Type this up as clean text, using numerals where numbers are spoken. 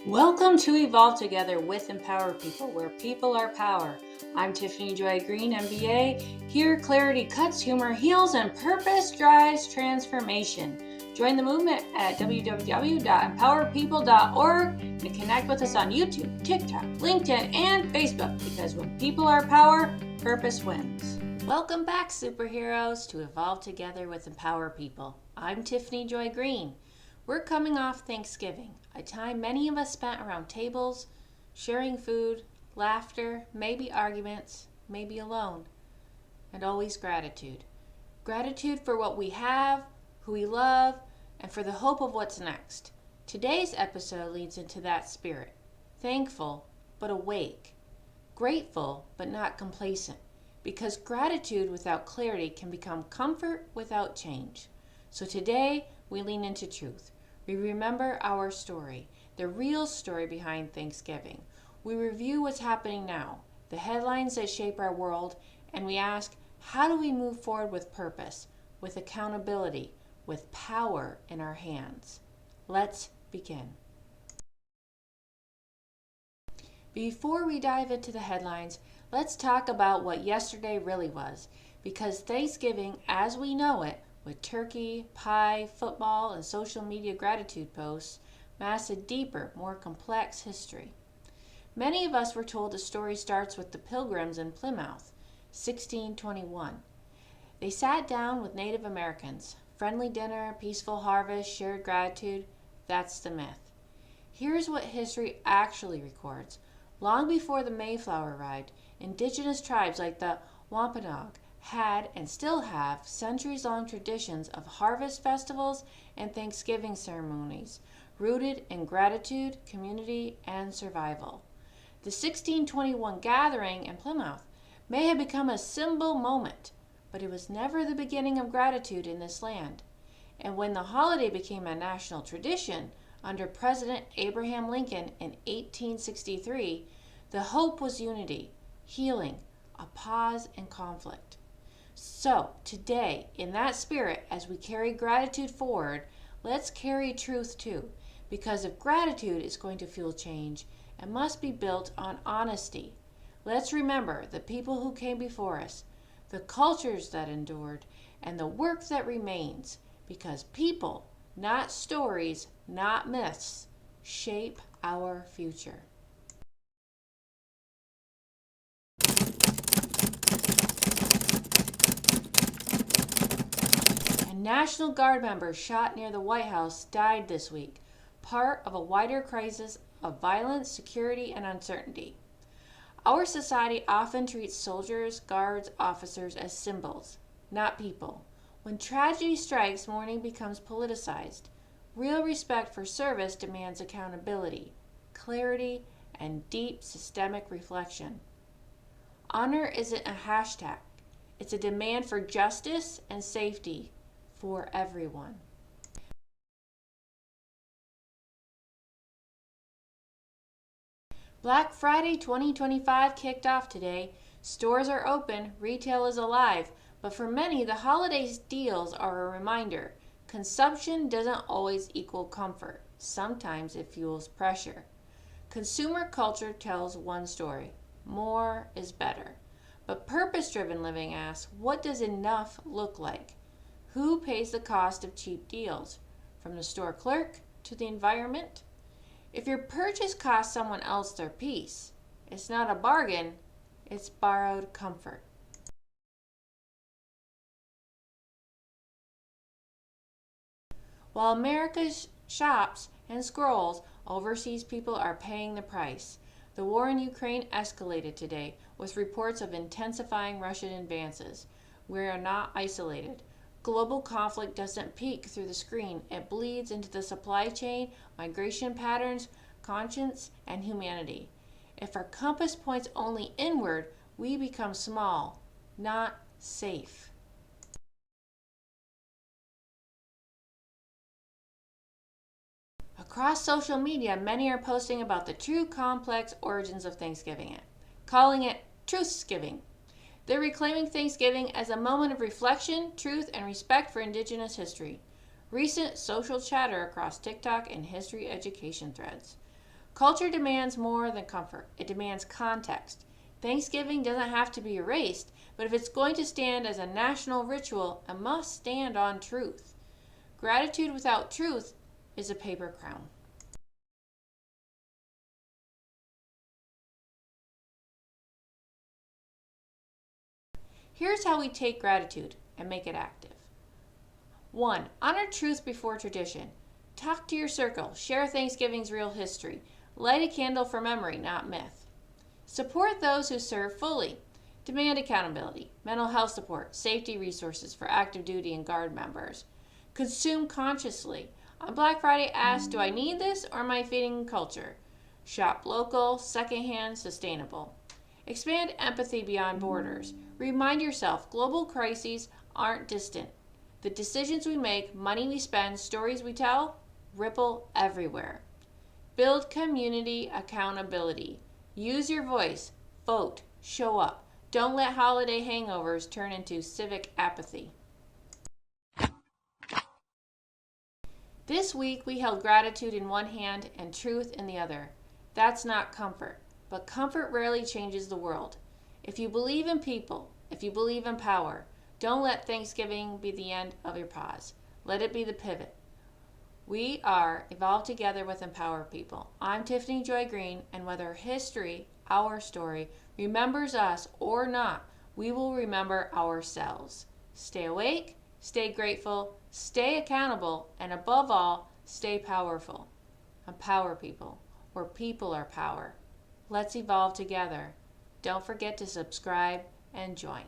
Welcome to Evolve Together with Empower People, where people are power. I'm Tiffany Joy Greene, MBA. Here, clarity cuts, humor heals, and purpose drives transformation. Join the movement at www.empowerpeople.org and connect with us on YouTube, TikTok, LinkedIn, and Facebook, because when people are power, purpose wins. Welcome back, superheroes, to Evolve Together with Empower People. I'm Tiffany Joy Greene. We're coming off Thanksgiving, a time many of us spent around tables, sharing food, laughter, maybe arguments, maybe alone, and always gratitude. Gratitude for what we have, who we love, and for the hope of what's next. Today's episode leads into that spirit. Thankful, but awake. Grateful, but not complacent. Because gratitude without clarity can become comfort without change. So today, we lean into truth. We remember our story, the real story behind Thanksgiving. We review what's happening now, the headlines that shape our world, and we ask, how do we move forward with purpose, with accountability, with power in our hands? Let's begin. Before we dive into the headlines, let's talk about what yesterday really was, because Thanksgiving, as we know it, with turkey, pie, football, and social media gratitude posts, masks a deeper, more complex history. Many of us were told the story starts with the Pilgrims in Plymouth, 1621. They sat down with Native Americans. Friendly dinner, peaceful harvest, shared gratitude. That's the myth. Here's what history actually records. Long before the Mayflower arrived, indigenous tribes like the Wampanoag had and still have centuries-long traditions of harvest festivals and Thanksgiving ceremonies rooted in gratitude, community, and survival. The 1621 gathering in Plymouth may have become a symbol moment, but it was never the beginning of gratitude in this land. And when the holiday became a national tradition under President Abraham Lincoln in 1863, the hope was unity, healing, a pause in conflict. So, today, in that spirit, as we carry gratitude forward, let's carry truth too. Because if gratitude is going to fuel change, it must be built on honesty. Let's remember the people who came before us, the cultures that endured, and the work that remains. Because people, not stories, not myths, shape our future. A National Guard member shot near the White House died this week, part of a wider crisis of violence, security, and uncertainty. Our society often treats soldiers, guards, officers as symbols, not people. When tragedy strikes, mourning becomes politicized. Real respect for service demands accountability, clarity, and deep systemic reflection. Honor isn't a hashtag. It's a demand for justice and safety for everyone. Black Friday 2025 kicked off today. Stores are open, retail is alive, but for many, the holiday deals are a reminder. Consumption doesn't always equal comfort. Sometimes it fuels pressure. Consumer culture tells one story. More is better. But purpose-driven living asks, what does enough look like? Who pays the cost of cheap deals? From the store clerk to the environment? If your purchase costs someone else their peace, it's not a bargain, it's borrowed comfort. While America shops and scrolls, overseas people are paying the price. The war in Ukraine escalated today with reports of intensifying Russian advances. We are not isolated. Global conflict doesn't peek through the screen. It bleeds into the supply chain, migration patterns, conscience, and humanity. If our compass points only inward, we become small, not safe. Across social media, many are posting about the true complex origins of Thanksgiving, calling it Truthsgiving. They're reclaiming Thanksgiving as a moment of reflection, truth, and respect for Indigenous history. Recent social chatter across TikTok and history education threads. Culture demands more than comfort. It demands context. Thanksgiving doesn't have to be erased, but if it's going to stand as a national ritual, it must stand on truth. Gratitude without truth is a paper crown. Here's how we take gratitude and make it active. 1. Honor truth before tradition. Talk to your circle. Share Thanksgiving's real history. Light a candle for memory, not myth. Support those who serve fully. Demand accountability, mental health support, safety resources for active duty and Guard members. Consume consciously. On Black Friday, ask, do I need this or am I feeding culture? Shop local, secondhand, sustainable. Expand empathy beyond borders. Remind yourself global crises aren't distant. The decisions we make, money we spend, stories we tell, ripple everywhere. Build community accountability. Use your voice. Vote. Show up. Don't let holiday hangovers turn into civic apathy. This week we held gratitude in one hand and truth in the other. That's not comfort, but comfort rarely changes the world. If you believe in people, if you believe in power, don't let Thanksgiving be the end of your pause. Let it be the pivot. We are Evolve Together with Empower People. I'm Tiffany Joy Greene, and whether history, our story, remembers us or not, we will remember ourselves. Stay awake, stay grateful, stay accountable, and above all, stay powerful. Empower people, where people are power. Let's evolve together. Don't forget to subscribe and join.